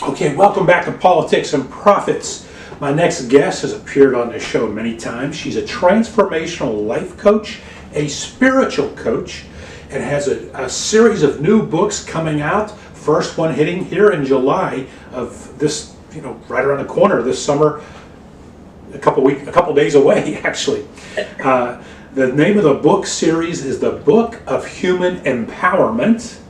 Okay, welcome back to Politics and Profits. My next guest has appeared on this show many times. She's a transformational life coach, a spiritual coach, and has a series of new books coming out. First one hitting here in July of this, right around the corner this summer, a couple days away, actually. The name of the book series is The Book of Human Empowerment.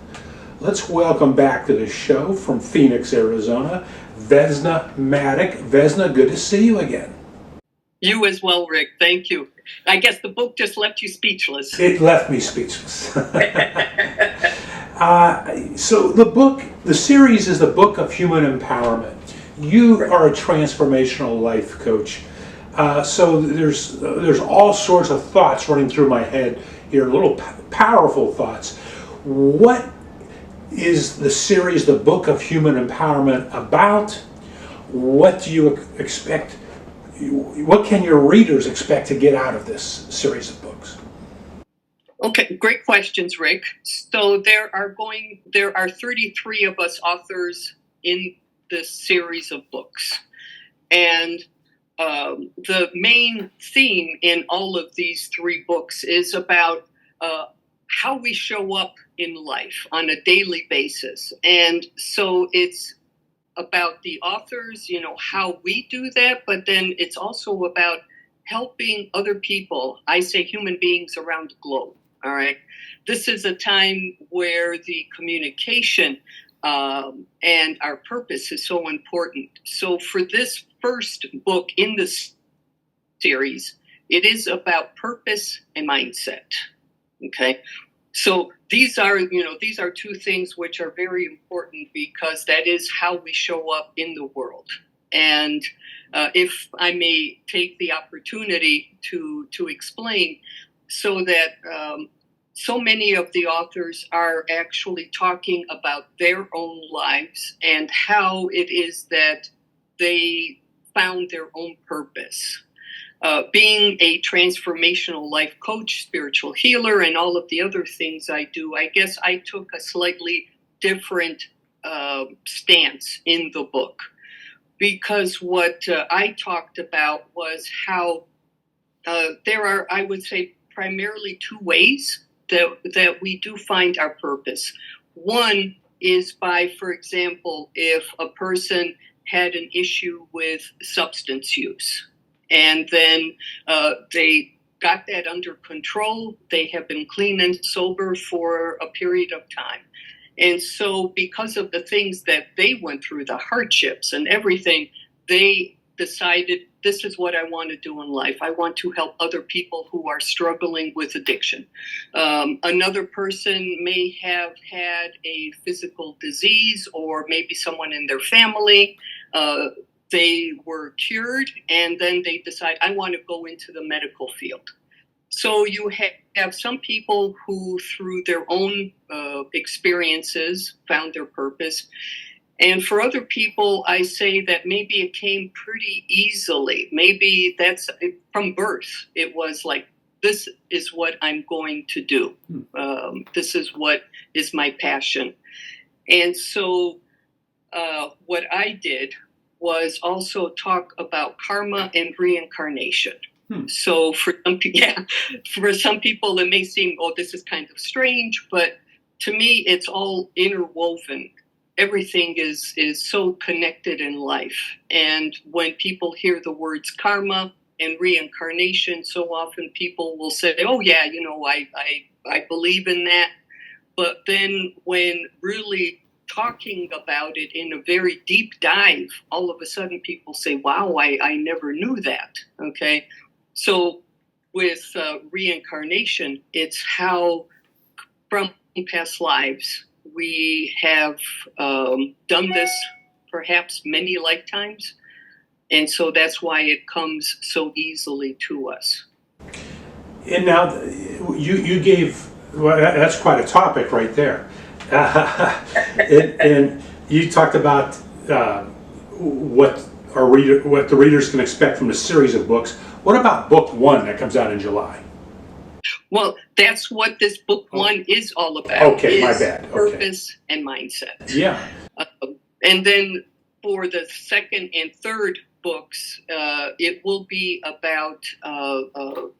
Let's welcome back to the show from Phoenix, Arizona, Vesna Maddock. Vesna, good to see you again. You as well, Rick. Thank you. I guess the book just left you speechless. It left me speechless. So the series is The Book of Human Empowerment. You are a transformational life coach. So there's all sorts of thoughts running through my head here, little powerful thoughts. What is the series, The Book of Human Empowerment, about? What do you expect? What can your readers expect to get out of this series of books? Okay, great questions, Rick. So there are 33 of us authors in this series of books. And the main theme in all of these three books is about how we show up in life on a daily basis. And so it's about the authors, how we do that, but then it's also about helping other people, I say human beings around the globe, all right? This is a time where the communication and our purpose is so important. So for this first book in this series, it is about purpose and mindset. Okay, so these are two things which are very important because that is how we show up in the world. And if I may take the opportunity to explain, so that so many of the authors are actually talking about their own lives and how it is that they found their own purpose. Being a transformational life coach, spiritual healer, and all of the other things I do, I guess I took a slightly different stance in the book. Because what I talked about was how there are, I would say, primarily two ways that we do find our purpose. One is by, for example, if a person had an issue with substance use, and then they got that under control. They have been clean and sober for a period of time. And so because of the things that they went through, the hardships and everything, they decided, this is what I want to do in life. I want to help other people who are struggling with addiction. Another person may have had a physical disease, or maybe someone in their family. They were cured, and then they decide, I want to go into the medical field. So you have some people who, through their own experiences, found their purpose. And for other people, I say that maybe it came pretty easily. Maybe that's from birth. It was like, this is what I'm going to do. This is what is my passion. And so what I did was also talk about karma and reincarnation. So for some people, it may seem, oh, this is kind of strange, but to me, it's all interwoven. Everything is so connected in life. And when people hear the words karma and reincarnation, so often people will say, oh yeah, I believe in that. But then when really talking about it in a very deep dive, all of a sudden people say, wow, I never knew that. Okay. So with reincarnation, it's how from past lives we have done this perhaps many lifetimes. And so that's why it comes so easily to us. And now you gave, well, that's quite a topic right there. And you talked about what the readers can expect from the series of books. What about book one that comes out in July? Well, that's what this book one is all about. Okay, my bad. Okay. Purpose and mindset. Yeah. And then for the second and third books, it will be about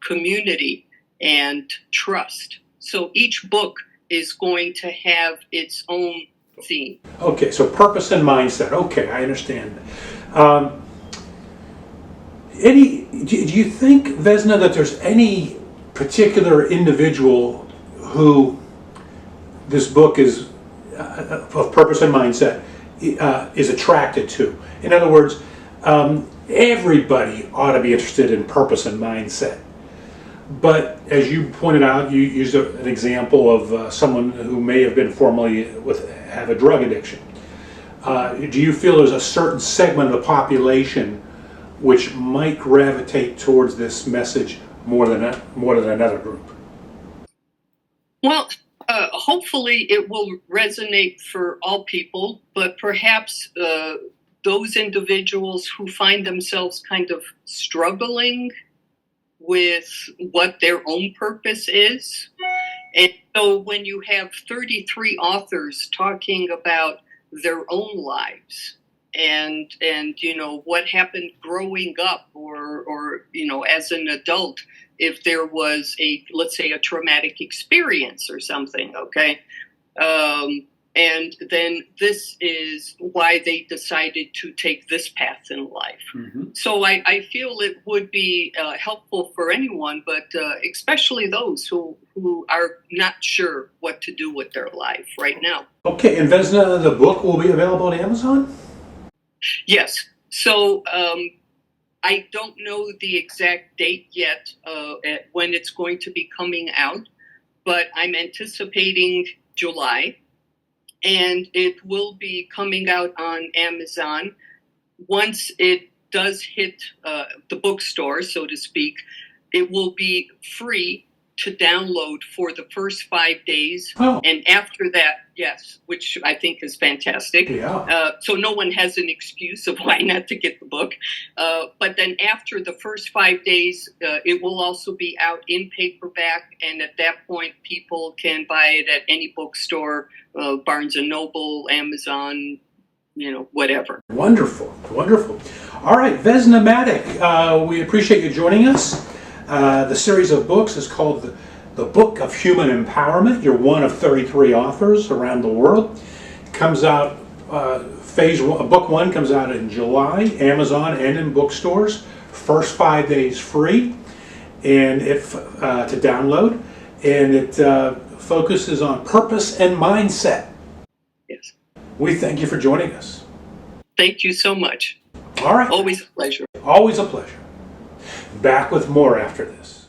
community and trust. So each book is going to have its own theme. Okay, so purpose and mindset. Okay, I understand. Do you think, Vesna, that there's any particular individual who this book is of purpose and mindset is attracted to? In other words, everybody ought to be interested in purpose and mindset. But as you pointed out, you used an example of someone who may have been formerly have a drug addiction. Do you feel there's a certain segment of the population which might gravitate towards this message more than another group? Well, hopefully it will resonate for all people, but perhaps those individuals who find themselves kind of struggling with what their own purpose is. And so when you have 33 authors talking about their own lives and what happened growing up or as an adult, if there was let's say a traumatic experience or something, okay? And then this is why they decided to take this path in life. Mm-hmm. So I feel it would be helpful for anyone, but especially those who are not sure what to do with their life right now. Okay, and Vesna, the book will be available on Amazon? Yes. So I don't know the exact date yet when it's going to be coming out, but I'm anticipating July. And it will be coming out on Amazon. Once it does hit the bookstore, so to speak, it will be free to download for the first 5 days. Oh. And after that, yes, which I think is fantastic. Yeah. So no one has an excuse of why not to get the book. But then after the first 5 days, it will also be out in paperback. And at that point, people can buy it at any bookstore, Barnes & Noble, Amazon, whatever. Wonderful, wonderful. All right, Vesna Matic, we appreciate you joining us. The series of books is called The Book of Human Empowerment. You're one of 33 authors around the world. It comes out, book one comes out in July, Amazon and in bookstores. First 5 days free, and to download. And it focuses on purpose and mindset. Yes. We thank you for joining us. Thank you so much. All right. Always a pleasure. Always a pleasure. Back with more after this.